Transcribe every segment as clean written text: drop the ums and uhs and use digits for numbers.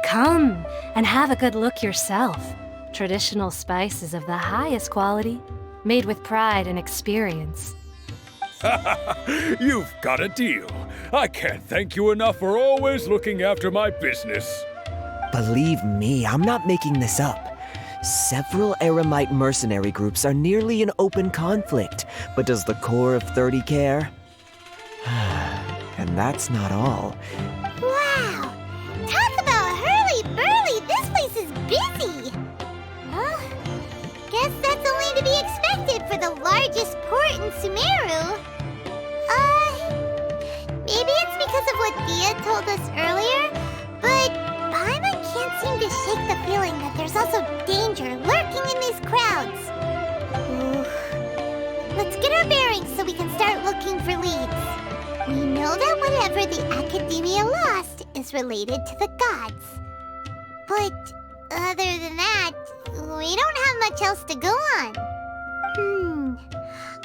Come and have a good look yourself. Traditional spices of the highest quality, made with pride and experience. You've got a deal. I can't thank you enough for always looking after my business. Believe me, I'm not making this up. Several Eremite mercenary groups are nearly in open conflict, but does the core of 30 care? And that's not all. Wow! Talk about hurly-burly! This place is busy! Well, guess that's only to be expected for the largest port in Sumeru. Maybe it's because of what Dia told us earlier, but Paimon can't seem to shake the feeling that there's also danger lurking in these crowds. Ooh. Let's get our bearings so we can start looking for leads. We know that whatever the Academia lost is related to the gods. But other than that, we don't have much else to go on.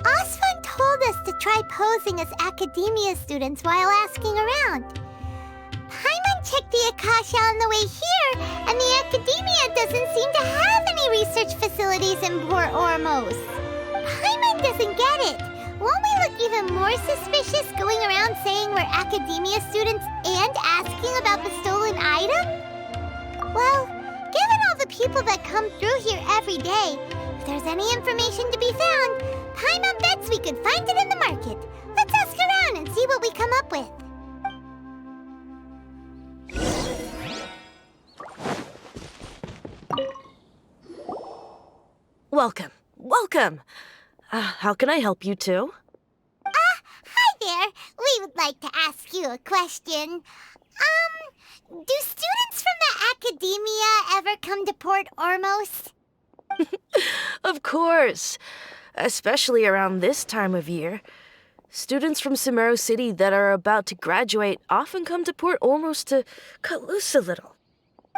Osvan told us to try posing as Academia students while asking around. Paimon checked the Akasha on the way here, and the Academia doesn't seem to have any research facilities in Port Ormos. Paimon doesn't get it. Won't we look even more suspicious going around saying we're Academia students and asking about the stolen item? Well, given all the people that come through here every day, if there's any information to be found, Paimon bets we could find it in the market. Let's ask around and see what we come up with. Welcome. Welcome. How can I help you two? Hi there. We would like to ask you a question. Do students from the Academia ever come to Port Ormos? Of course. Especially around this time of year. Students from Sumeru City that are about to graduate often come to Port Ormos to cut loose a little.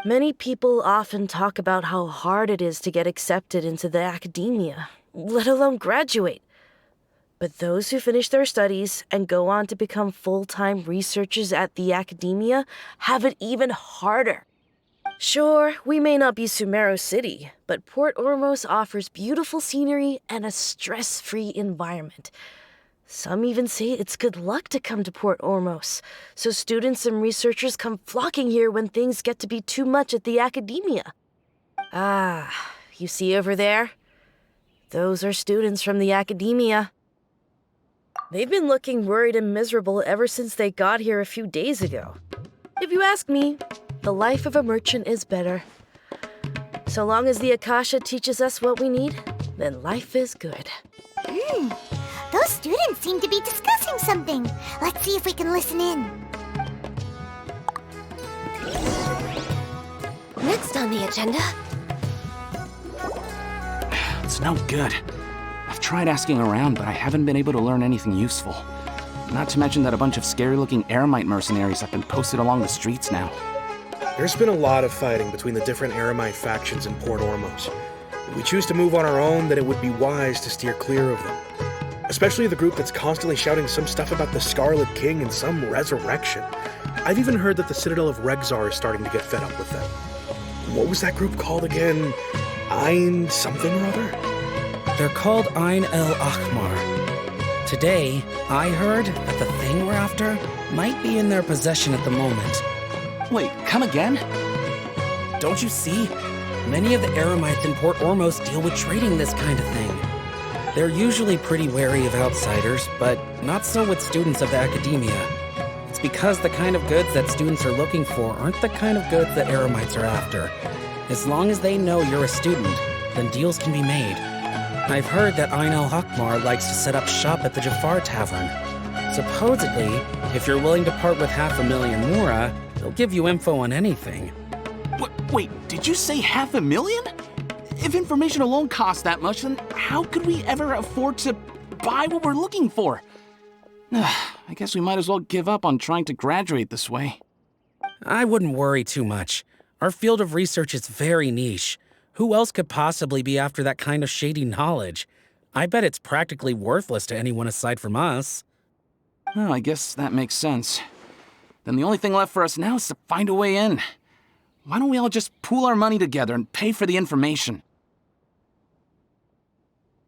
Many people often talk about how hard it is to get accepted into the Academia, let alone graduate. But those who finish their studies and go on to become full-time researchers at the Academia have it even harder. Sure, we may not be Sumeru City, but Port Ormos offers beautiful scenery and a stress-free environment. Some even say it's good luck to come to Port Ormos, so students and researchers come flocking here when things get to be too much at the Academia. You see over there? Those are students from the Academia. They've been looking worried and miserable ever since they got here a few days ago. If you ask me, the life of a merchant is better. So long as the Akasha teaches us what we need, then life is good. Those students seem to be discussing something. Let's see if we can listen in. Next on the agenda. It's no good. I've tried asking around, but I haven't been able to learn anything useful. Not to mention that a bunch of scary-looking Eremite mercenaries have been posted along the streets now. There's been a lot of fighting between the different Eremite factions in Port Ormos. If we choose to move on our own, then it would be wise to steer clear of them. Especially the group that's constantly shouting some stuff about the Scarlet King and some resurrection. I've even heard that the Citadel of Regzar is starting to get fed up with them. What was that group called again? Ein something or other? They're called Ein El Akhmar. Today, I heard that the thing we're after might be in their possession at the moment. Wait, come again? Don't you see? Many of the Eremites in Port Ormos deal with trading this kind of thing. They're usually pretty wary of outsiders, but not so with students of the Academia. It's because the kind of goods that students are looking for aren't the kind of goods that Eremites are after. As long as they know you're a student, then deals can be made. I've heard that Ein El Akhmar likes to set up shop at the Jafar Tavern. Supposedly, if you're willing to part with 500,000 Mura, they'll give you info on anything. Wait, did you say 500,000? If information alone costs that much, then how could we ever afford to buy what we're looking for? I guess we might as well give up on trying to graduate this way. I wouldn't worry too much. Our field of research is very niche. Who else could possibly be after that kind of shady knowledge? I bet it's practically worthless to anyone aside from us. Well, I guess that makes sense. Then the only thing left for us now is to find a way in. Why don't we all just pool our money together and pay for the information?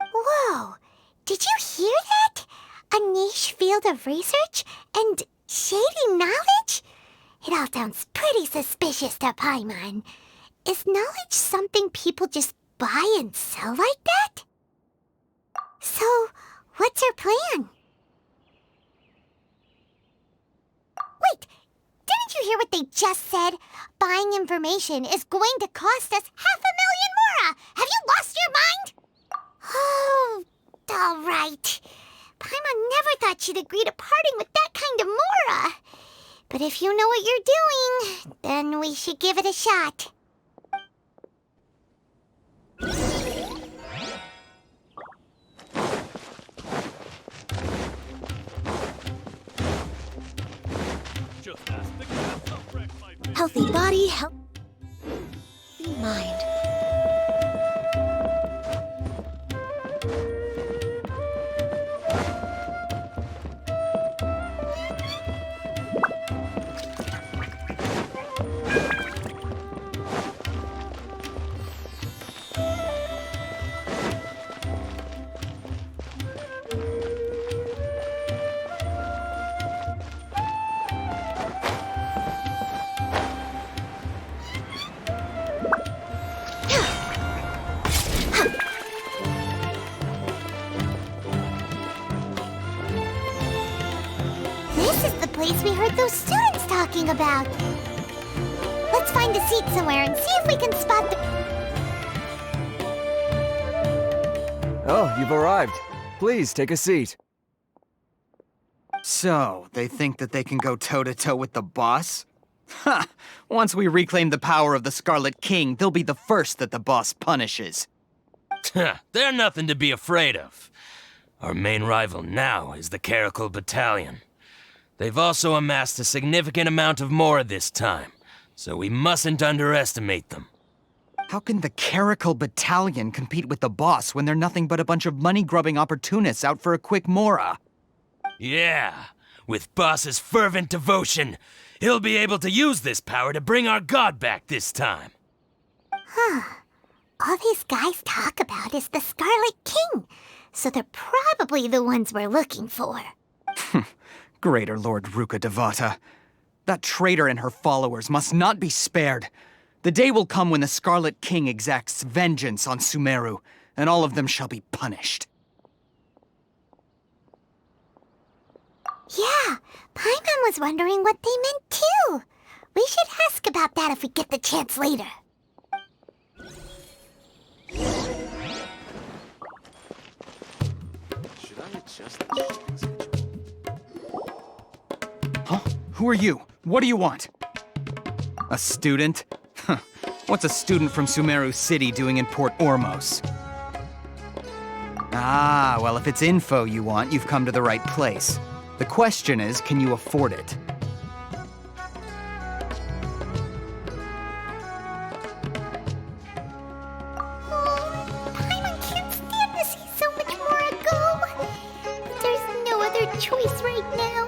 Whoa! Did you hear that? A niche field of research and shady knowledge? It all sounds pretty suspicious to Paimon. Is knowledge something people just buy and sell like that? So, what's her plan? Wait, didn't you hear what they just said? Buying information is going to cost us 500,000 mora! Have you lost your mind? Oh, all right. Paimon never thought she'd agree to parting with that kind of mora. But if you know what you're doing, then we should give it a shot. Healthy body, healthy mind. Place we heard those students talking about. Let's find a seat somewhere and see if we can spot the... Oh, you've arrived. Please, take a seat. So, they think that they can go toe-to-toe with the boss? Ha! Once we reclaim the power of the Scarlet King, they'll be the first that the boss punishes. They're nothing to be afraid of. Our main rival now is the Caracal Battalion. They've also amassed a significant amount of mora this time, so we mustn't underestimate them. How can the Caracal Battalion compete with the boss when they're nothing but a bunch of money-grubbing opportunists out for a quick mora? Yeah, with boss's fervent devotion, he'll be able to use this power to bring our god back this time. Huh. All these guys talk about is the Scarlet King, so they're probably the ones we're looking for. Greater Lord Ruka Devata. That traitor and her followers must not be spared. The day will come when the Scarlet King exacts vengeance on Sumeru, and all of them shall be punished. Yeah, Paimon was wondering what they meant too. We should ask about that if we get the chance later. Should I adjust this? Huh? Who are you? What do you want? A student? Huh. What's a student from Sumeru City doing in Port Ormos? Ah, well, if it's info you want, you've come to the right place. The question is, can you afford it? Paimon can't stand to see so much more go. But there's no other choice right now.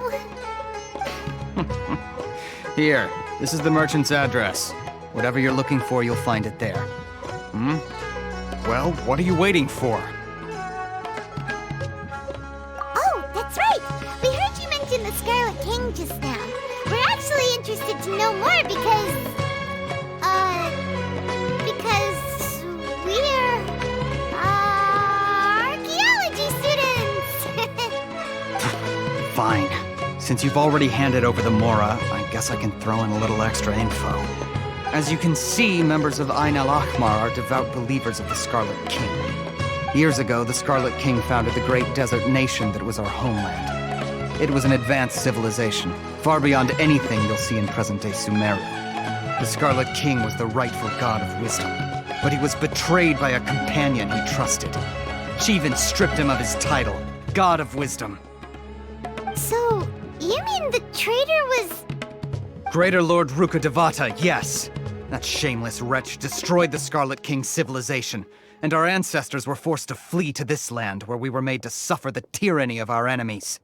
Here, this is the merchant's address. Whatever you're looking for, you'll find it there. Well, what are you waiting for? Oh, that's right! We heard you mention the Scarlet King just now. We're actually interested to know more because we're, archaeology students! Fine. Since you've already handed over the mora, I guess I can throw in a little extra info. As you can see, members of Ain al-Ahmar are devout believers of the Scarlet King. Years ago, the Scarlet King founded the great desert nation that was our homeland. It was an advanced civilization, far beyond anything you'll see in present-day Sumeru. The Scarlet King was the rightful god of wisdom, but he was betrayed by a companion he trusted. She even stripped him of his title, God of Wisdom. So, you mean the traitor was... Greater Lord Ruka Devata, yes. That shameless wretch destroyed the Scarlet King's civilization, and our ancestors were forced to flee to this land where we were made to suffer the tyranny of our enemies.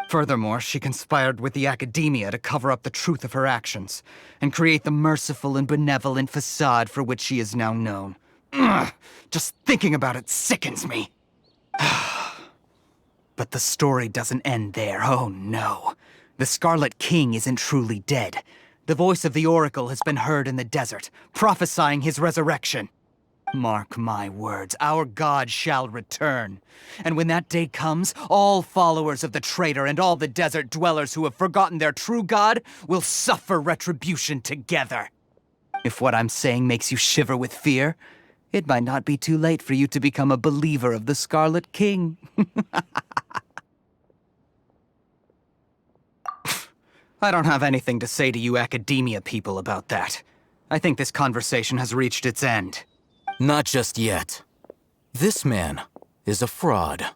Furthermore, she conspired with the Academia to cover up the truth of her actions and create the merciful and benevolent facade for which she is now known. Ugh, just thinking about it sickens me. But the story doesn't end there, oh no. The Scarlet King isn't truly dead. The voice of the Oracle has been heard in the desert, prophesying his resurrection. Mark my words, our god shall return. And when that day comes, all followers of the traitor and all the desert dwellers who have forgotten their true god will suffer retribution together. If what I'm saying makes you shiver with fear, it might not be too late for you to become a believer of the Scarlet King. I don't have anything to say to you Academia people about that. I think this conversation has reached its end. Not just yet. This man is a fraud.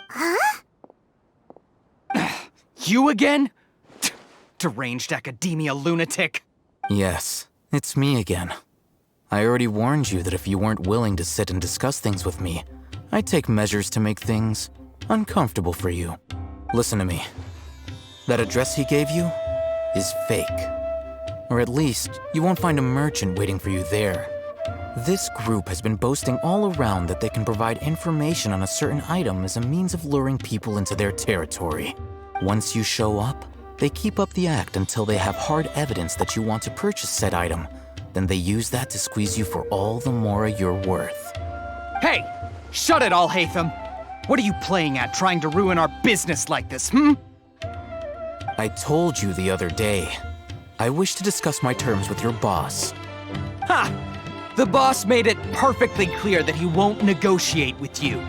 Huh? You again? Deranged Academia lunatic. Yes, it's me again. I already warned you that if you weren't willing to sit and discuss things with me, I'd take measures to make things uncomfortable for you. Listen to me. That address he gave you is fake. Or at least, you won't find a merchant waiting for you there. This group has been boasting all around that they can provide information on a certain item as a means of luring people into their territory. Once you show up, they keep up the act until they have hard evidence that you want to purchase said item. Then they use that to squeeze you for all the more you're worth. Hey! Shut it all, Hatham! What are you playing at, trying to ruin our business like this, I told you the other day. I wish to discuss my terms with your boss. Ha! The boss made it perfectly clear that he won't negotiate with you.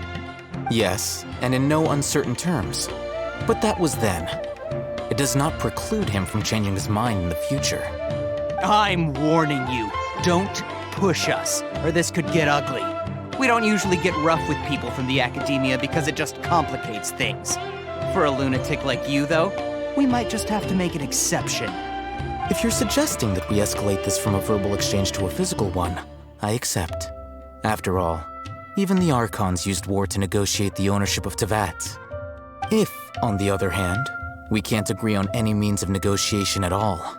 Yes, and in no uncertain terms. But that was then. It does not preclude him from changing his mind in the future. I'm warning you. Don't push us, or this could get ugly. We don't usually get rough with people from the Academia because it just complicates things. For a lunatic like you, though, we might just have to make an exception. If you're suggesting that we escalate this from a verbal exchange to a physical one, I accept. After all, even the Archons used war to negotiate the ownership of Tevat. If, on the other hand, we can't agree on any means of negotiation at all,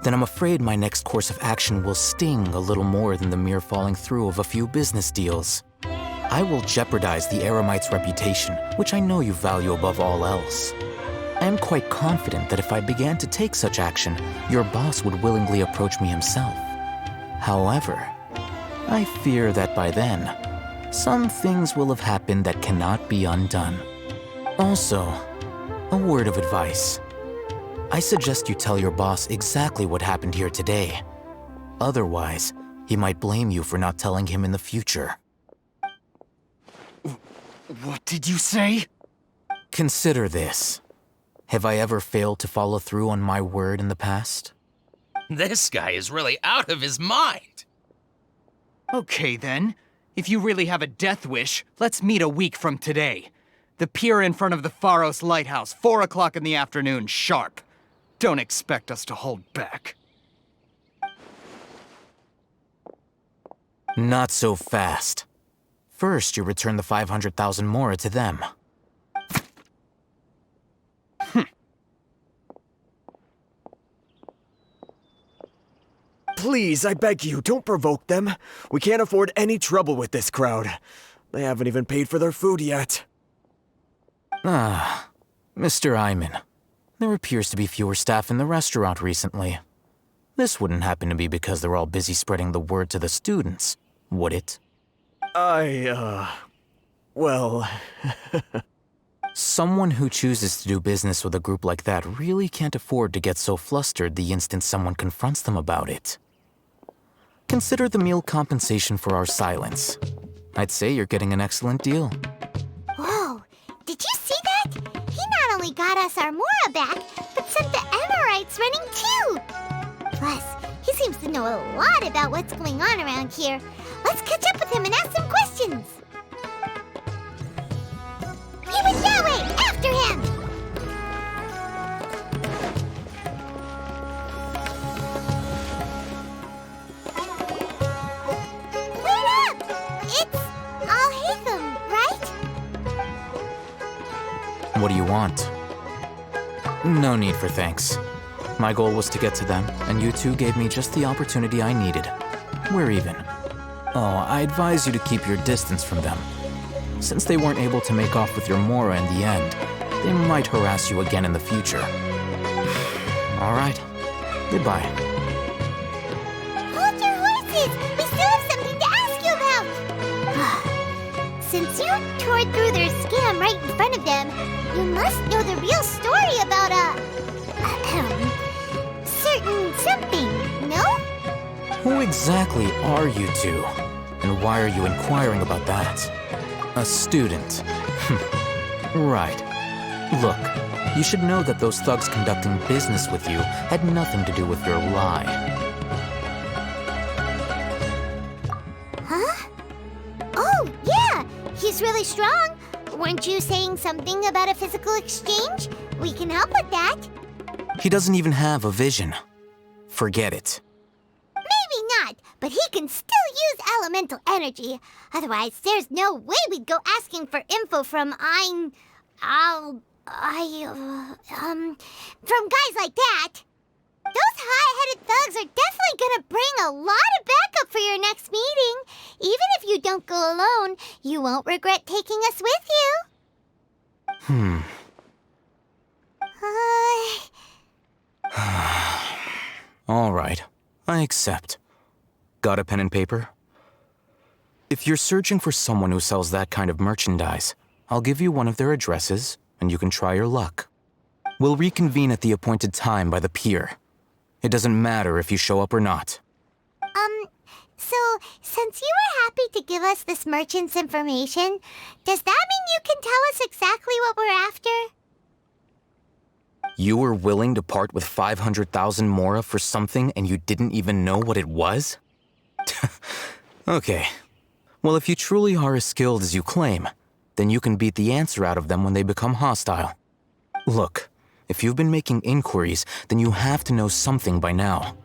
then I'm afraid my next course of action will sting a little more than the mere falling through of a few business deals. I will jeopardize the Eremite's reputation, which I know you value above all else. I am quite confident that if I began to take such action, your boss would willingly approach me himself. However, I fear that by then, some things will have happened that cannot be undone. Also, a word of advice. I suggest you tell your boss exactly what happened here today. Otherwise, he might blame you for not telling him in the future. What did you say? Consider this. Have I ever failed to follow through on my word in the past? This guy is really out of his mind. Okay then. If you really have a death wish, let's meet a week from today. The pier in front of the Pharos Lighthouse, 4 o'clock in the afternoon, sharp. Don't expect us to hold back. Not so fast. First, you return the 500,000 mora to them. Please, I beg you, don't provoke them. We can't afford any trouble with this crowd. They haven't even paid for their food yet. Ah, Mr. Iman. There appears to be fewer staff in the restaurant recently. This wouldn't happen to be because they're all busy spreading the word to the students, would it? Well... Someone who chooses to do business with a group like that really can't afford to get so flustered the instant someone confronts them about it. Consider the meal compensation for our silence. I'd say you're getting an excellent deal. Whoa, did you see that? He not only got us our Mora back, but sent the Emirites running too! Plus, he seems to know a lot about what's going on around here. Let's catch up with him and ask some questions! He went that way! After him! Wait up! It's Al-Haytham, right? What do you want? No need for thanks. My goal was to get to them, and you two gave me just the opportunity I needed. We're even. Oh, I advise you to keep your distance from them. Since they weren't able to make off with your Mora in the end, they might harass you again in the future. All right. Goodbye. Hold your horses! We still have something to ask you about! Since you tore through their scam right in front of them, you must know the real story about certain something, no? Who exactly are you two? And why are you inquiring about that? A student. Right. Look, you should know that those thugs conducting business with you had nothing to do with your lie. Huh? Oh, yeah! He's really strong. Weren't you saying something about a physical exchange? We can help with that. He doesn't even have a vision. Forget it. Maybe not, but he can still use elemental energy. Otherwise, there's no way we'd go asking for info from from guys like that. Those high-headed thugs are definitely gonna bring a lot of backup for your next meeting. Even if you don't go alone, you won't regret taking us with you. All right, I accept. Got a pen and paper? If you're searching for someone who sells that kind of merchandise, I'll give you one of their addresses, and you can try your luck. We'll reconvene at the appointed time by the pier. It doesn't matter if you show up or not. So, since you were happy to give us this merchant's information, does that mean you can tell us exactly what we're after? You were willing to part with 500,000 Mora for something and you didn't even know what it was? Okay. Well, if you truly are as skilled as you claim, then you can beat the answer out of them when they become hostile. Look, if you've been making inquiries, then you have to know something by now.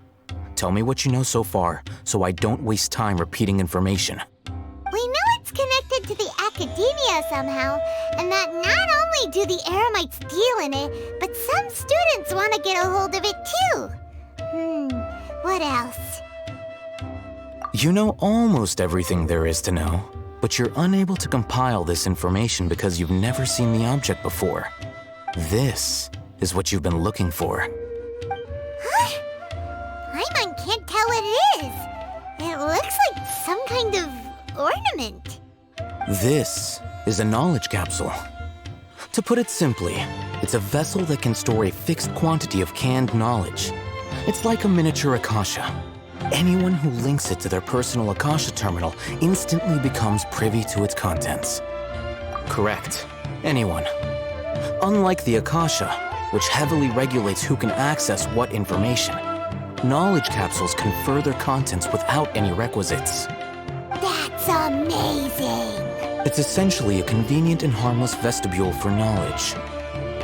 Tell me what you know so far, so I don't waste time repeating information. We know it's connected to the academia somehow, and that not only do the Eremites deal in it, but some students want to get a hold of it too. What else? You know almost everything there is to know, but you're unable to compile this information because you've never seen the object before. This is what you've been looking for. Huh? Paimon can't tell what it is. It looks like some kind of ornament. This is a knowledge capsule. To put it simply, it's a vessel that can store a fixed quantity of canned knowledge. It's like a miniature Akasha. Anyone who links it to their personal Akasha terminal instantly becomes privy to its contents. Correct. Anyone. Unlike the Akasha, which heavily regulates who can access what information, knowledge capsules confer their contents without any requisites. That's amazing! It's essentially a convenient and harmless vestibule for knowledge.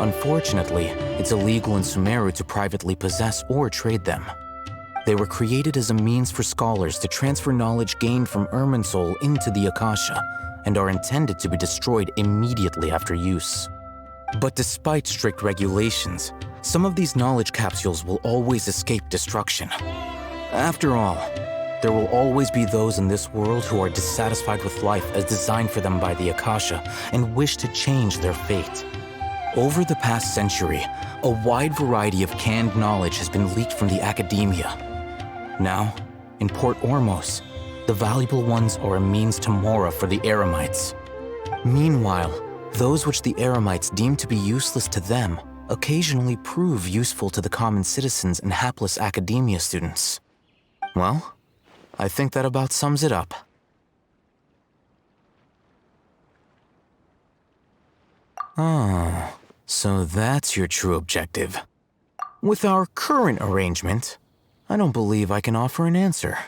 Unfortunately, it's illegal in Sumeru to privately possess or trade them. They were created as a means for scholars to transfer knowledge gained from Irminsul into the Akasha, and are intended to be destroyed immediately after use. But despite strict regulations, some of these knowledge capsules will always escape destruction. After all, there will always be those in this world who are dissatisfied with life as designed for them by the Akasha and wish to change their fate. Over the past century, a wide variety of canned knowledge has been leaked from the academia. Now, in Port Ormos, the valuable ones are a means to Mora for the Eremites. Meanwhile, those which the Eremites deem to be useless to them occasionally prove useful to the common citizens and hapless academia students. Well, I think that about sums it up. Oh, so that's your true objective. With our current arrangement, I don't believe I can offer an answer.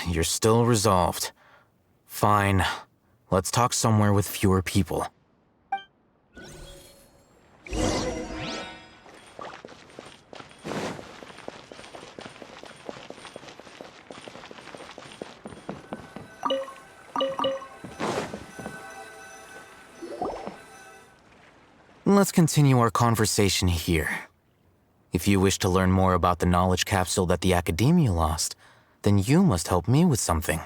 You're still resolved. Fine. Let's talk somewhere with fewer people. Let's continue our conversation here. If you wish to learn more about the knowledge capsule that the Academia lost, then you must help me with something.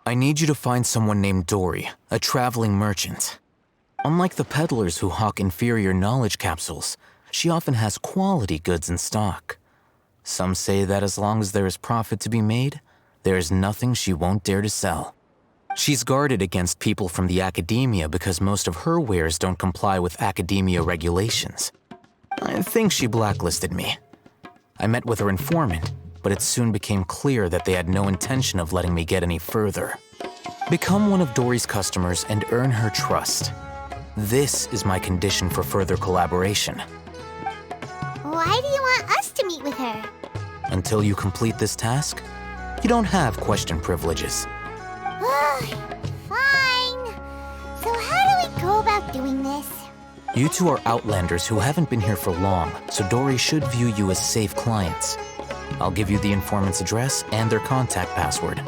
I need you to find someone named Dory, a traveling merchant. Unlike the peddlers who hawk inferior knowledge capsules, she often has quality goods in stock. Some say that as long as there is profit to be made, there is nothing she won't dare to sell. She's guarded against people from the Academia because most of her wares don't comply with Academia regulations. I think she blacklisted me. I met with her informant, but it soon became clear that they had no intention of letting me get any further. Become one of Dory's customers and earn her trust. This is my condition for further collaboration. Why do you want us to meet with her? Until you complete this task, you don't have question privileges. Fine. So how do we go about doing this? You two are outlanders who haven't been here for long, so Dory should view you as safe clients. I'll give you the informant's address and their contact password.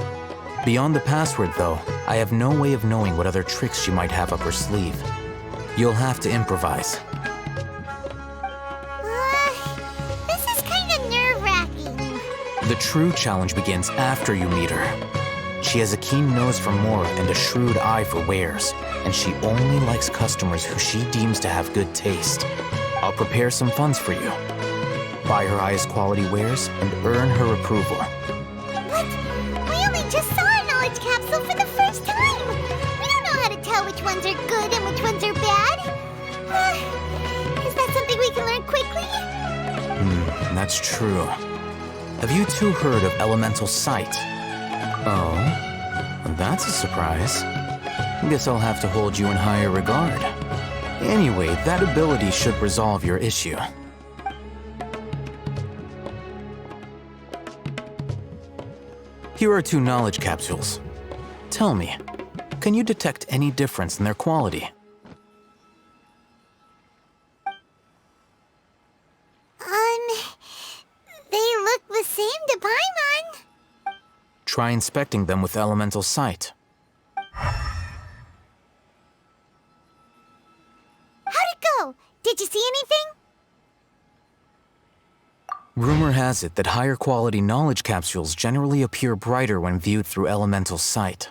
Beyond the password, though, I have no way of knowing what other tricks she might have up her sleeve. You'll have to improvise. This is kind of nerve-wracking. The true challenge begins after you meet her. She has a keen nose for more and a shrewd eye for wares, and she only likes customers who she deems to have good taste. I'll prepare some funds for you. Buy her highest quality wares and earn her approval. What? We only just saw a knowledge capsule for the first time! We don't know how to tell which ones are good and which ones are bad. Is that something we can learn quickly? That's true. Have you two heard of elemental sight? Oh, that's a surprise. Guess I'll have to hold you in higher regard. Anyway, that ability should resolve your issue. Here are 2 knowledge capsules. Tell me, can you detect any difference in their quality? They look the same to Paimon. Try inspecting them with elemental sight. How'd it go? Did you see anything? Rumor has it that higher quality knowledge capsules generally appear brighter when viewed through elemental sight.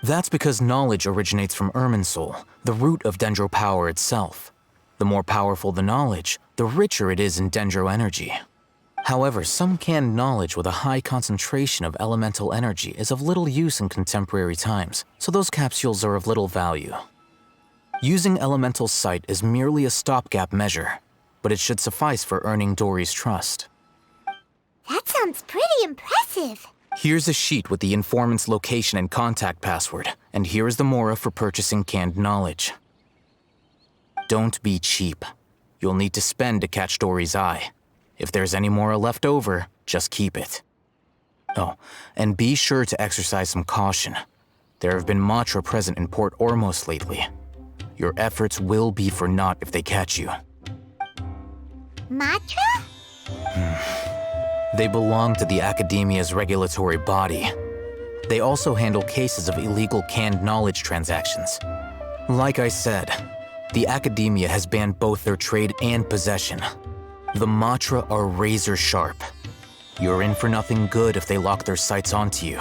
That's because knowledge originates from Irminsul, the root of Dendro power itself. The more powerful the knowledge, the richer it is in Dendro energy. However, some canned knowledge with a high concentration of elemental energy is of little use in contemporary times, so those capsules are of little value. Using elemental sight is merely a stopgap measure, but it should suffice for earning Dory's trust. That sounds pretty impressive. Here's a sheet with the informant's location and contact password, and here is the mora for purchasing canned knowledge. Don't be cheap. You'll need to spend to catch Dory's eye. If there's any mora left over, just keep it. Oh, and be sure to exercise some caution. There have been Matra present in Port Ormos lately. Your efforts will be for naught if they catch you. Matra? They belong to the Academia's regulatory body. They also handle cases of illegal canned knowledge transactions. Like I said, the Academia has banned both their trade and possession. The Matra are razor sharp. You're in for nothing good if they lock their sights onto you.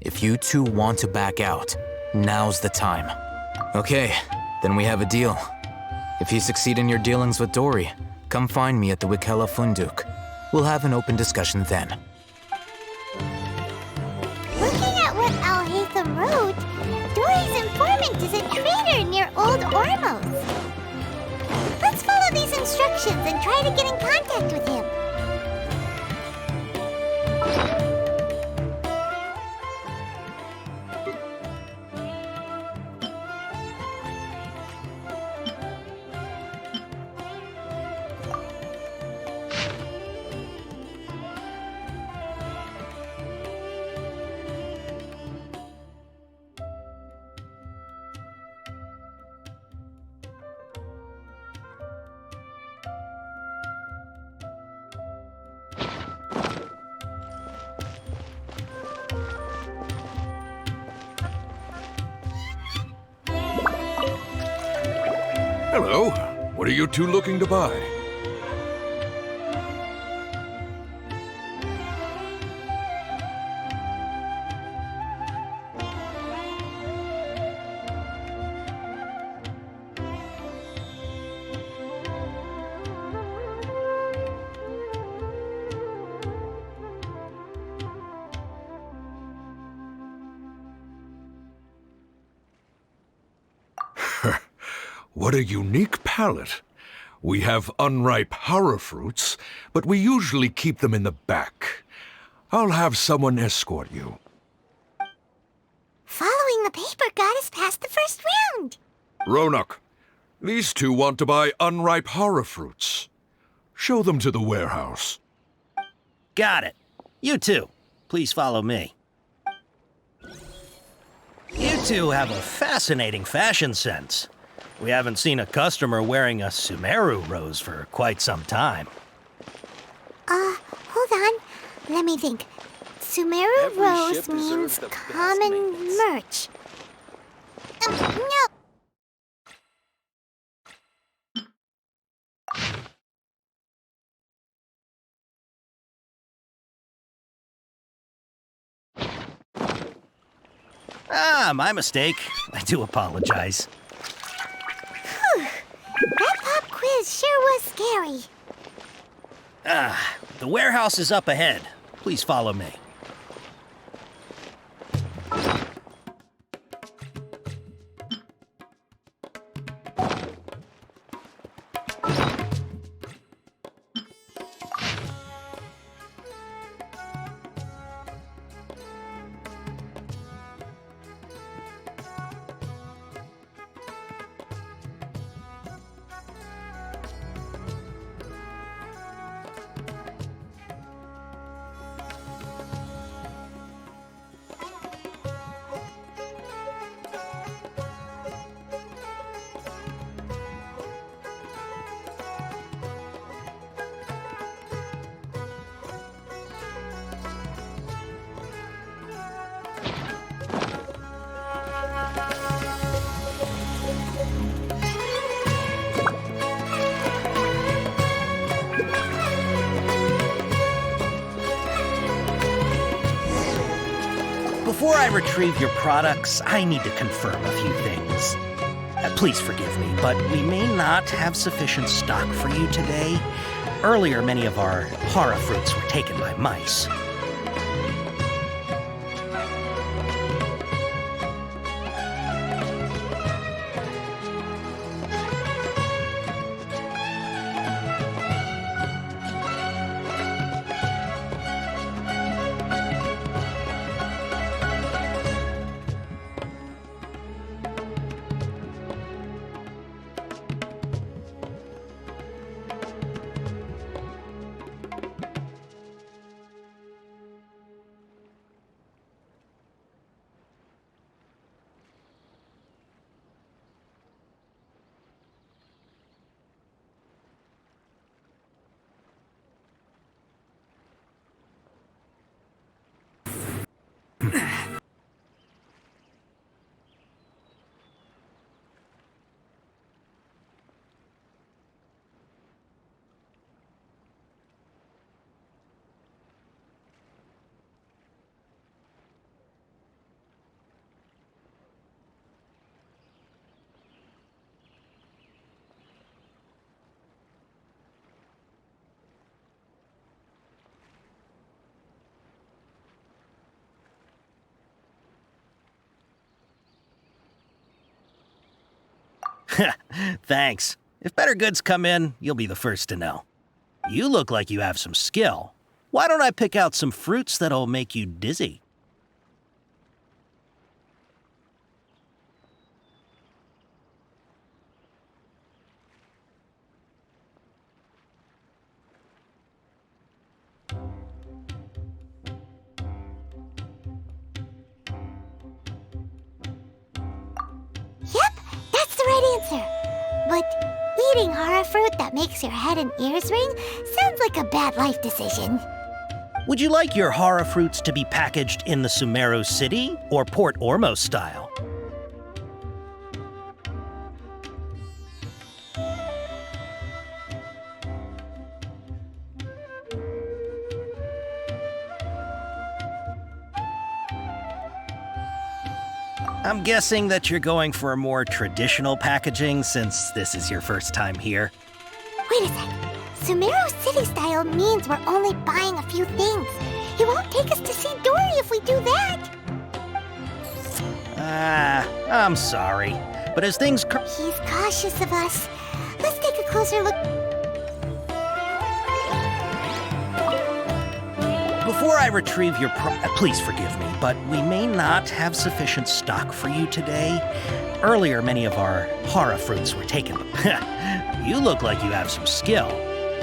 If you two want to back out, now's the time. Okay, then we have a deal. If you succeed in your dealings with Dory, come find me at the Wikela Funduk. We'll have an open discussion then. Looking at what Al-Haytham wrote, Dory's informant is a trader near Old Ormos. Let's follow these instructions and try to get in contact with him. Hello. What are you two looking to buy? What a unique palette. We have unripe horror fruits, but we usually keep them in the back. I'll have someone escort you. Following the paper got us past the first round. Ronak, these two want to buy unripe horror fruits. Show them to the warehouse. Got it. You two, please follow me. You two have a fascinating fashion sense. We haven't seen a customer wearing a Sumeru rose for quite some time. Hold on. Let me think. Sumeru rose means common merch. No. Ah, my mistake. I do apologize. That pop quiz sure was scary. The warehouse is up ahead. Please follow me. Before I retrieve your products, I need to confirm a few things. Please forgive me, but we may not have sufficient stock for you today. Earlier, many of our hara fruits were taken by mice. Thanks. If better goods come in, you'll be the first to know. You look like you have some skill. Why don't I pick out some fruits that'll make you dizzy? Yep, that's the right answer. But eating hara fruit that makes your head and ears ring sounds like a bad life decision. Would you like your hara fruits to be packaged in the Sumeru City or Port Ormos style? I'm guessing that you're going for a more traditional packaging since this is your first time here. Wait a sec. Sumeru City style means we're only buying a few things. He won't take us to see Dory if we do that. I'm sorry. But as things He's cautious of us. Let's take a closer look. Before I retrieve your please forgive me, but we may not have sufficient stock for you today. Earlier, many of our hara fruits were taken. You look like you have some skill.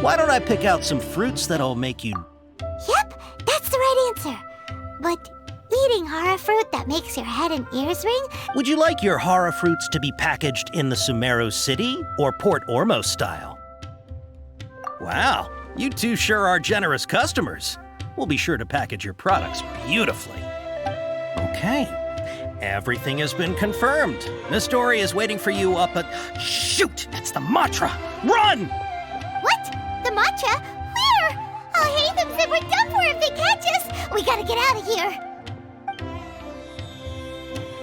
Why don't I pick out some fruits that'll make you... Yep, that's the right answer. But eating hara fruit that makes your head and ears ring? Would you like your hara fruits to be packaged in the Sumeru City or Port Ormos style? Wow, you two sure are generous customers. We'll be sure to package your products beautifully. Okay, everything has been confirmed. Miss Dory is waiting for you up at... Shoot, that's the Matra! Run! What? The matcha? Where? I'll hate them said we're done for if they catch us. We gotta get out of here.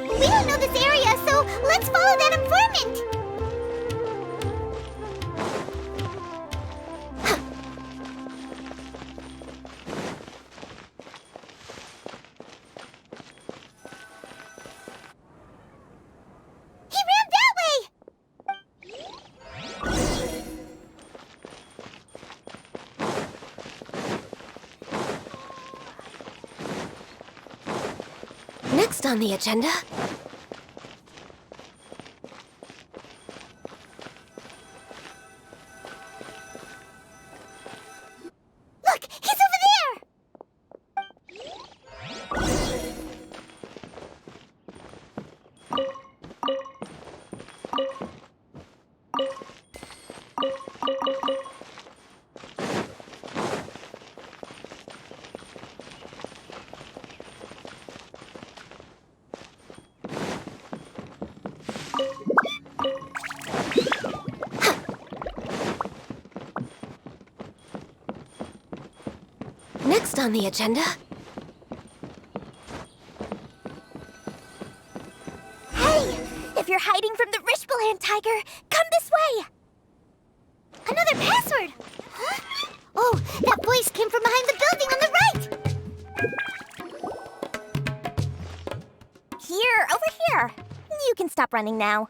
We don't know this area, so let's follow that informant. He ran that way! Next on the agenda. Look, he's over there! Next on the agenda. Hey! If you're hiding from the Rishbaland tiger, come this way! Another password! Huh? Oh, that voice came from behind the building on the right! Here, over here. You can stop running now.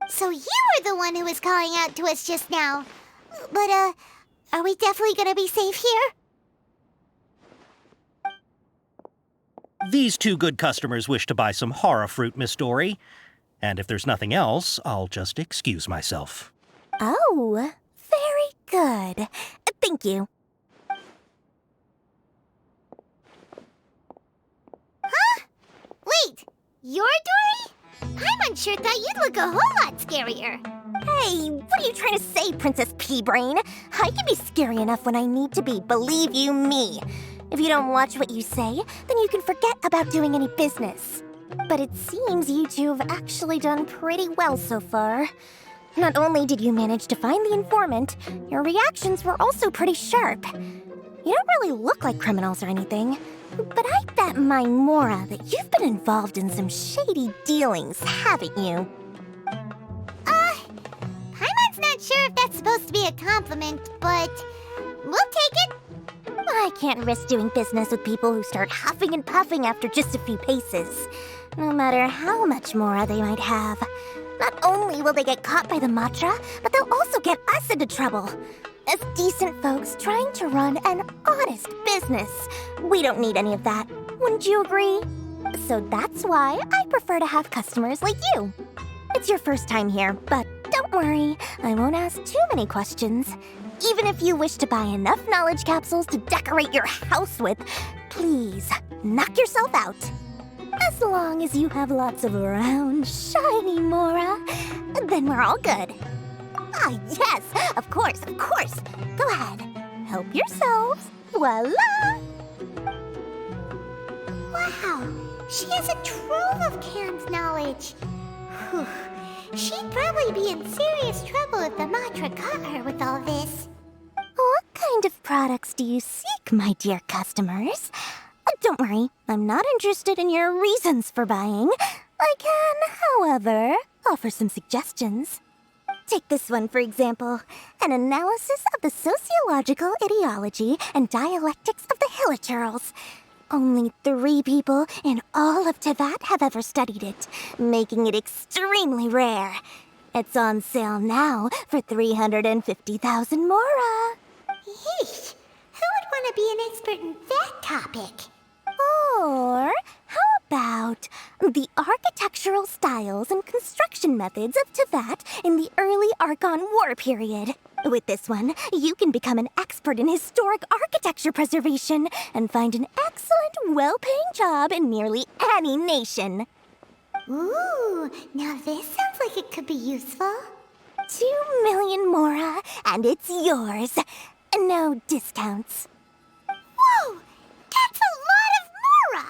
So you were the one who was calling out to us just now. But, are we definitely gonna be safe here? These two good customers wish to buy some hara fruit, Miss Dory. And if there's nothing else, I'll just excuse myself. Oh, very good. Thank you. Huh? Wait, you're Dory? Paimon sure thought you'd look a whole lot scarier. Hey, what are you trying to say, Princess Pea-Brain? I can be scary enough when I need to be, believe you me. If you don't watch what you say, then you can forget about doing any business. But it seems you two have actually done pretty well so far. Not only did you manage to find the informant, your reactions were also pretty sharp. You don't really look like criminals or anything, but I bet my Mora that you've been involved in some shady dealings, haven't you? Paimon's not sure if that's supposed to be a compliment, but we'll take it. I can't risk doing business with people who start huffing and puffing after just a few paces, no matter how much Mora they might have. Not only will they get caught by the Matra, but they'll also get us into trouble. As decent folks trying to run an honest business, we don't need any of that. Wouldn't you agree? So that's why I prefer to have customers like you. It's your first time here, but don't worry, I won't ask too many questions. Even if you wish to buy enough knowledge capsules to decorate your house with, please knock yourself out. As long as you have lots of round, shiny Mora, then we're all good. Ah, yes, of course, of course. Go ahead, help yourselves. Voila! Wow, she has a trove of canned knowledge. Whew. She'd probably be in serious trouble if the Matra caught her with all this. What kind of products do you seek, my dear customers? Don't worry, I'm not interested in your reasons for buying. I can, however, offer some suggestions. Take this one, for example. An analysis of the sociological ideology and dialectics of the Hilichurls. Only 3 people in all of Teyvat have ever studied it, making it extremely rare. It's on sale now for 350,000 mora. Yeesh! Who would want to be an expert in that topic? Or how about the architectural styles and construction methods of Teyvat in the early Archon War period? With this one, you can become an expert in historic architecture preservation and find an excellent, well-paying job in nearly any nation. Ooh, now this sounds like it could be useful. 2 million mora, and it's yours. No discounts. Whoa! That's a lot of mora!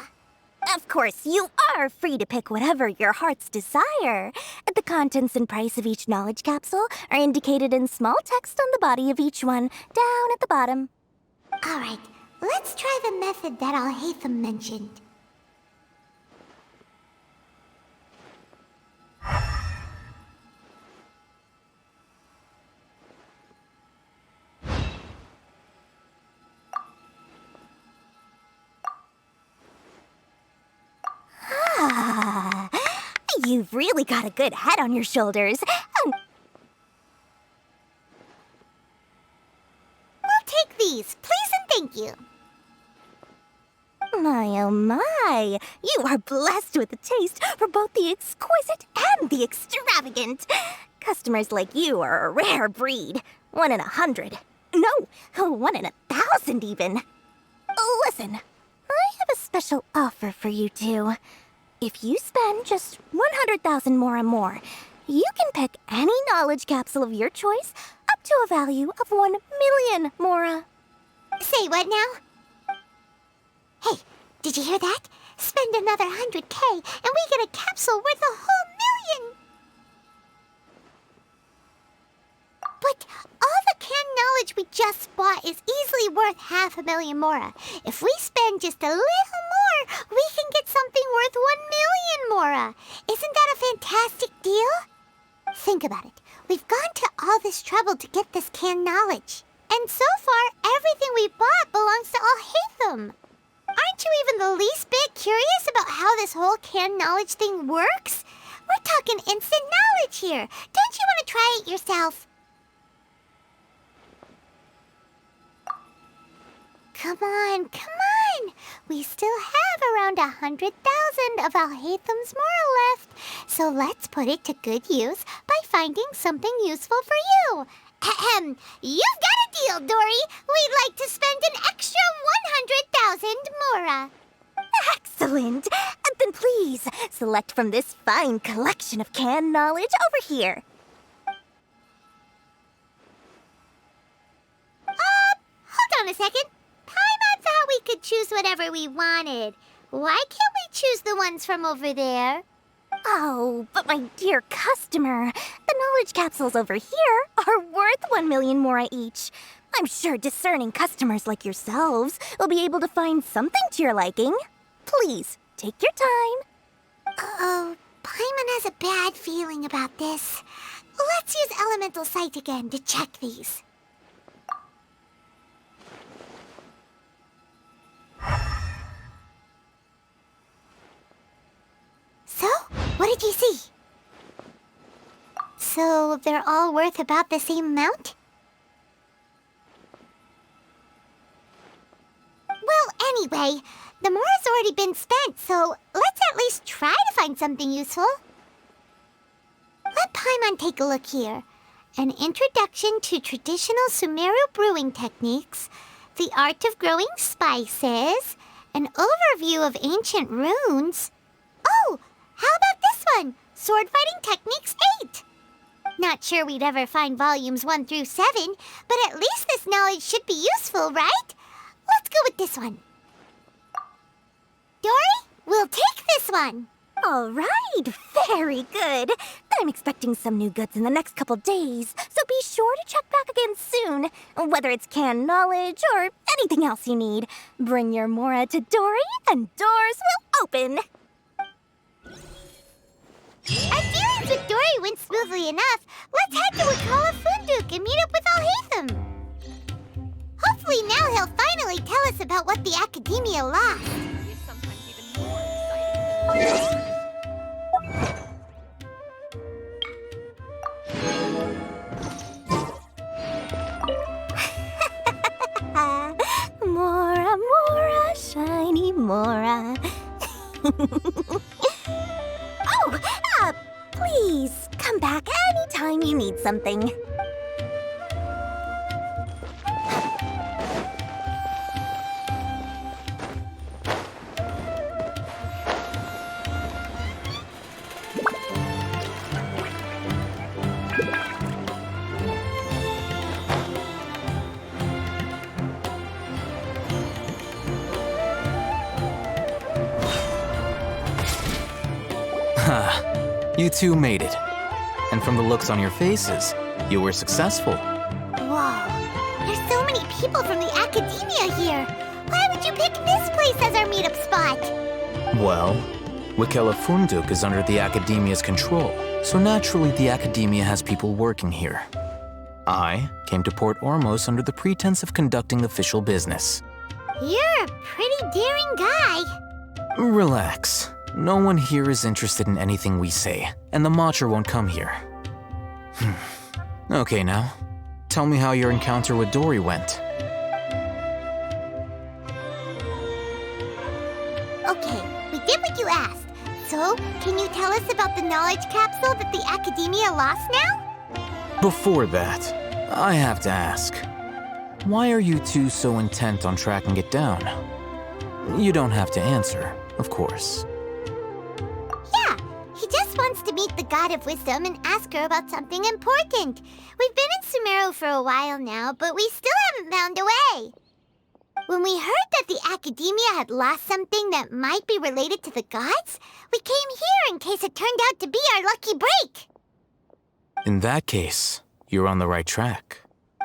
Of course, you are free to pick whatever your heart's desire. The contents and price of each knowledge capsule are indicated in small text on the body of each one, down at the bottom. Alright, let's try the method that Alhaitham mentioned. You've really got a good head on your shoulders. We'll take these, please and thank you. My, oh my. You are blessed with a taste for both the exquisite and the extravagant. Customers like you are a rare breed. 1 in 100. No, 1 in 1,000 even. Listen, I have a special offer for you two. If you spend just 100,000 mora more, you can pick any knowledge capsule of your choice up to a value of 1 million mora. Say what now? Hey, did you hear that? Spend another 100K and we get a capsule worth a whole million! But all the canned knowledge we just bought is easily worth 500,000 mora. If we spend just a little more, we can get something worth 1 million mora. Isn't that a fantastic deal? Think about it. We've gone to all this trouble to get this canned knowledge. And so far, everything we bought belongs to Alhaitham. Aren't you even the least bit curious about how this whole canned knowledge thing works? We're talking instant knowledge here. Don't you want to try it yourself? Come on, come on! We still have around 100,000 of Alhaitham's mora left, so let's put it to good use by finding something useful for you. Ahem, you've got a deal, Dory! We'd like to spend an extra 100,000 mora. Excellent! Then please, select from this fine collection of canned knowledge over here. Hold on a second. Paimon thought we could choose whatever we wanted. Why can't we choose the ones from over there? Oh, but my dear customer, the knowledge capsules over here are worth 1 million mora each. I'm sure discerning customers like yourselves will be able to find something to your liking. Please, take your time. Uh-oh, Paimon has a bad feeling about this. Let's use Elemental Sight again to check these. So, what did you see? So, they're all worth about the same amount? Well, anyway, the mora's already been spent, so let's at least try to find something useful. Let Paimon take a look here. An introduction to traditional Sumeru brewing techniques, the art of growing spices, an overview of ancient runes. Oh, how about this one? Sword Fighting Techniques 8. Not sure we'd ever find volumes 1 through 7, but at least this knowledge should be useful, right? Let's go with this one. Dory, we'll take this one. All right, very good. I'm expecting some new goods in the next couple days, so be sure to check back again soon. Whether it's canned knowledge or anything else you need, bring your Mora to Dory and doors will open. Our dealings with Dory went smoothly enough. Let's head to Wakala Funduk and meet up with Alhaitham. Hopefully now he'll finally tell us about what the Academia lost. Mora, Mora, shiny Mora. Please, come back anytime you need something. You two made it. And from the looks on your faces, you were successful. Whoa, there's so many people from the Academia here. Why would you pick this place as our meetup spot? Well, Wakala Funduk is under the Academia's control, so naturally the Academia has people working here. I came to Port Ormos under the pretense of conducting official business. You're a pretty daring guy. Relax. No one here is interested in anything we say, and the Matcher won't come here. Okay now, tell me how your encounter with Dory went. Okay, we did what you asked. So, can you tell us about the knowledge capsule that the Academia lost now? Before that, I have to ask, why are you two so intent on tracking it down? You don't have to answer, of course. Yeah, he just wants to meet the God of Wisdom and ask her about something important. We've been in Sumeru for a while now, but we still haven't found a way. When we heard that the Academia had lost something that might be related to the gods, we came here in case it turned out to be our lucky break. In that case, you're on the right track.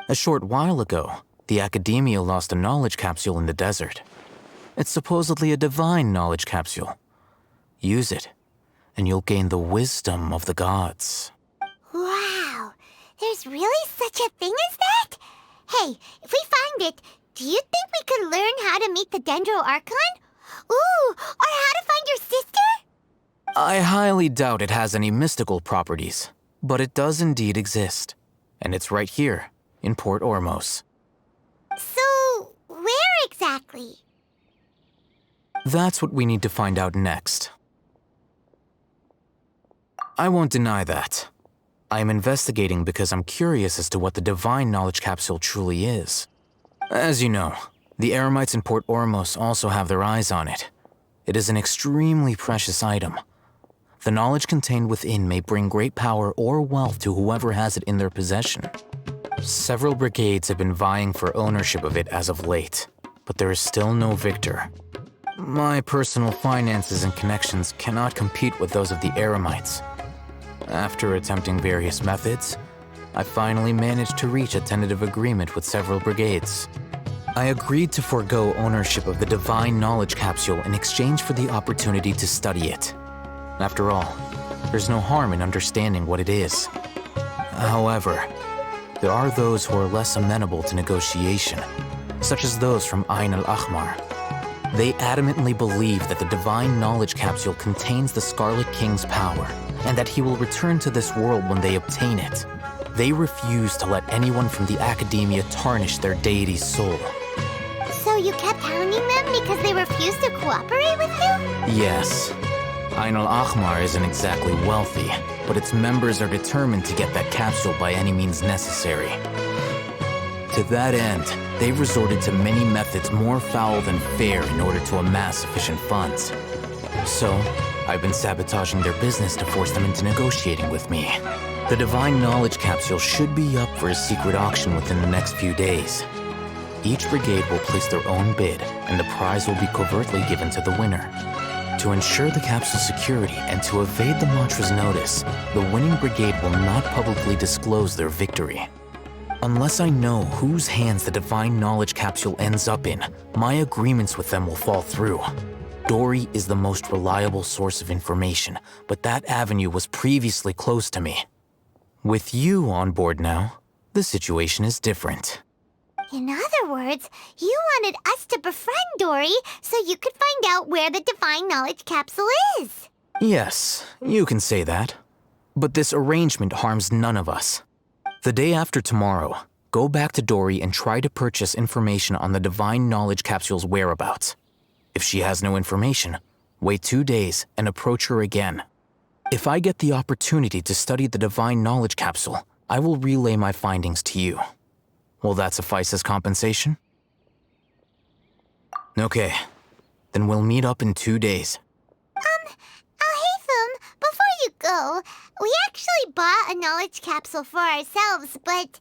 A short while ago, the Academia lost a knowledge capsule in the desert. It's supposedly a divine knowledge capsule. Use it, and you'll gain the wisdom of the gods. Wow, there's really such a thing as that? Hey, if we find it, do you think we could learn how to meet the Dendro Archon? Ooh, or how to find your sister? I highly doubt it has any mystical properties, but it does indeed exist. And it's right here, in Port Ormos. So, where exactly? That's what we need to find out next. I won't deny that. I am investigating because I'm curious as to what the divine knowledge capsule truly is. As you know, the Eremites in Port Ormos also have their eyes on it. It is an extremely precious item. The knowledge contained within may bring great power or wealth to whoever has it in their possession. Several brigades have been vying for ownership of it as of late, but there is still no victor. My personal finances and connections cannot compete with those of the Eremites. After attempting various methods, I finally managed to reach a tentative agreement with several brigades. I agreed to forego ownership of the divine knowledge capsule in exchange for the opportunity to study it. After all, there's no harm in understanding what it is. However, there are those who are less amenable to negotiation, such as those from Ain al-Ahmar. They adamantly believe that the divine knowledge capsule contains the Scarlet King's power, and that he will return to this world when they obtain it. They refuse to let anyone from the Academia tarnish their deity's soul. So you kept hounding them because they refused to cooperate with you? Yes. Ain al-Ahmar isn't exactly wealthy, but its members are determined to get that capsule by any means necessary. To that end, they've resorted to many methods more foul than fair in order to amass sufficient funds. So, I've been sabotaging their business to force them into negotiating with me. The divine knowledge capsule should be up for a secret auction within the next few days. Each brigade will place their own bid, and the prize will be covertly given to the winner. To ensure the capsule's security and to evade the mantra's notice, the winning brigade will not publicly disclose their victory. Unless I know whose hands the divine knowledge capsule ends up in, my agreements with them will fall through. Dory is the most reliable source of information, but that avenue was previously closed to me. With you on board now, the situation is different. In other words, you wanted us to befriend Dory so you could find out where the divine knowledge capsule is. Yes, you can say that. But this arrangement harms none of us. The day after tomorrow, go back to Dory and try to purchase information on the divine knowledge capsule's whereabouts. If she has no information, wait 2 days and approach her again. If I get the opportunity to study the divine knowledge capsule, I will relay my findings to you. Will that suffice as compensation? Okay, then we'll meet up in 2 days. Alhaitham, before you go, we actually bought a knowledge capsule for ourselves, but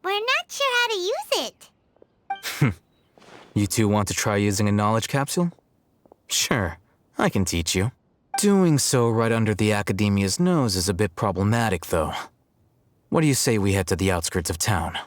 we're not sure how to use it. You two want to try using a knowledge capsule? Sure, I can teach you. Doing so right under the Academia's nose is a bit problematic, though. What do you say we head to the outskirts of town?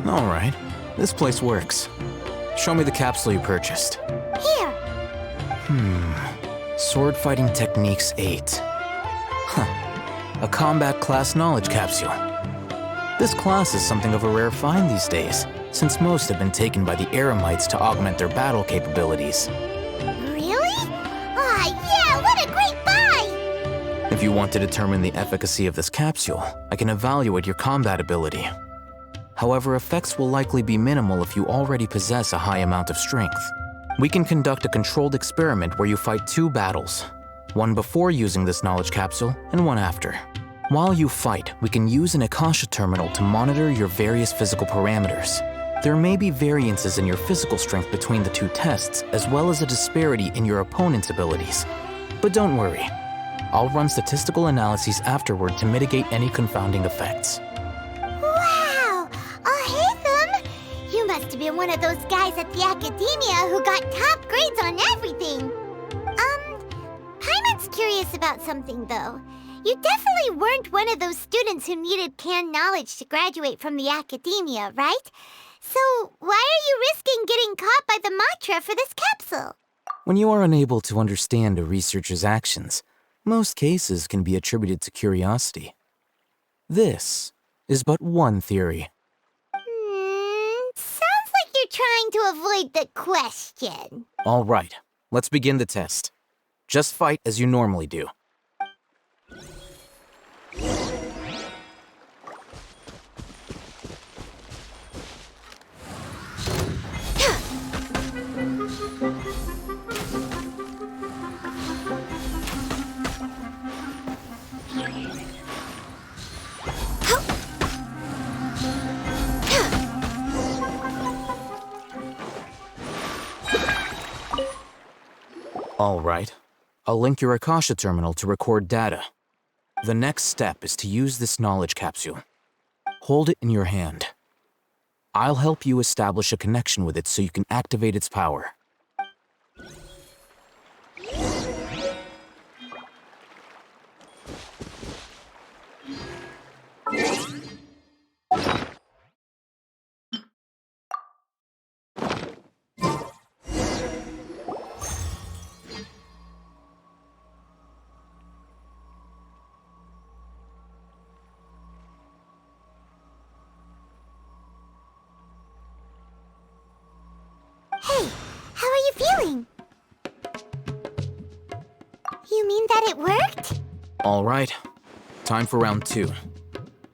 All right, this place works. Show me the capsule you purchased. Here. Sword Fighting Techniques 8. A combat class knowledge capsule. This class is something of a rare find these days, since most have been taken by the Eremites to augment their battle capabilities. Really? Yeah, what a great buy! If you want to determine the efficacy of this capsule, I can evaluate your combat ability. However, effects will likely be minimal if you already possess a high amount of strength. We can conduct a controlled experiment where you fight 2 battles, one before using this knowledge capsule and one after. While you fight, we can use an Akasha terminal to monitor your various physical parameters. There may be variances in your physical strength between the 2 tests, as well as a disparity in your opponent's abilities. But don't worry, I'll run statistical analyses afterward to mitigate any confounding effects. Wow! Alhaitham! You must have been one of those guys at the Academia who got top grades on everything. Paimon's curious about something, though. You definitely weren't one of those students who needed canned knowledge to graduate from the Academia, right? So why are you risking getting caught by the mantra for this capsule? When you are unable to understand a researcher's actions, most cases can be attributed to curiosity. This is but one theory. Sounds like you're trying to avoid the question. All right, let's begin the test. Just fight as you normally do. All right. I'll link your Akasha terminal to record data. The next step is to use this knowledge capsule. Hold it in your hand. I'll help you establish a connection with it so you can activate its power. Hey, how are you feeling? You mean that it worked? All right. Time for round 2.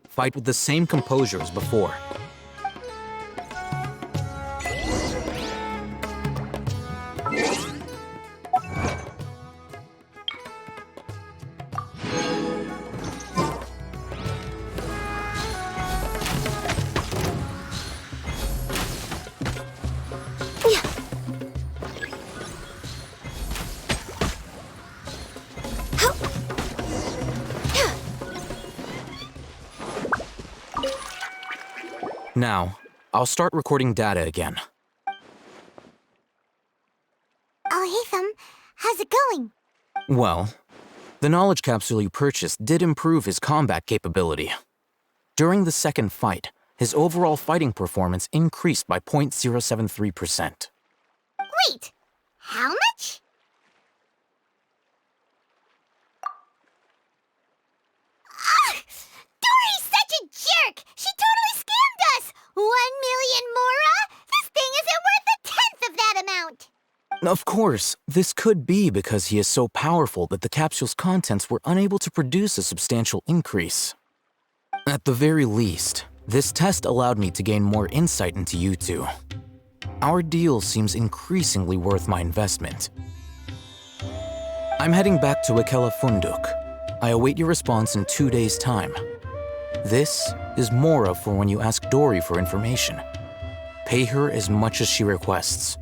Fight with the same composure as before. Now, I'll start recording data again. Oh, hey, Thumb. How's it going? Well, the knowledge capsule you purchased did improve his combat capability. During the second fight, his overall fighting performance increased by 0.073%. Wait, how much? Dory's such a jerk! She totally scammed us! 1 million Mora? This thing isn't worth a tenth of that amount! Of course, this could be because he is so powerful that the capsule's contents were unable to produce a substantial increase. At the very least, this test allowed me to gain more insight into you two. Our deal seems increasingly worth my investment. I'm heading back to Ikela Funduk. I await your response in 2 days' time. This is Mora for when you ask Dory for information. Pay her as much as she requests.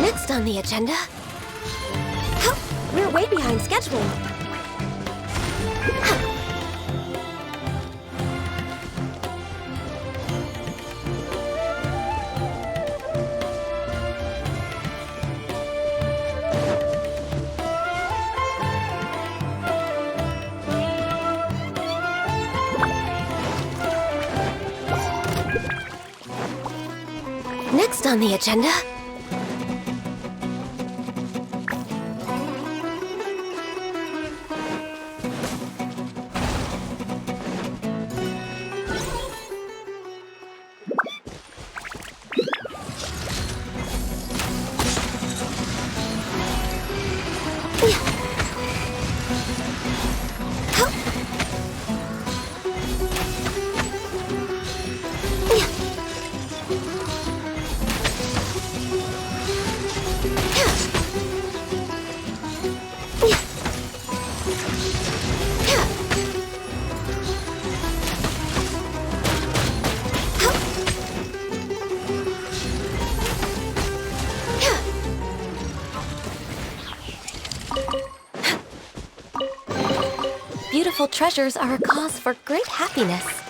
Next on the agenda... We're way behind schedule. Next on the agenda... Beautiful treasures are a cause for great happiness.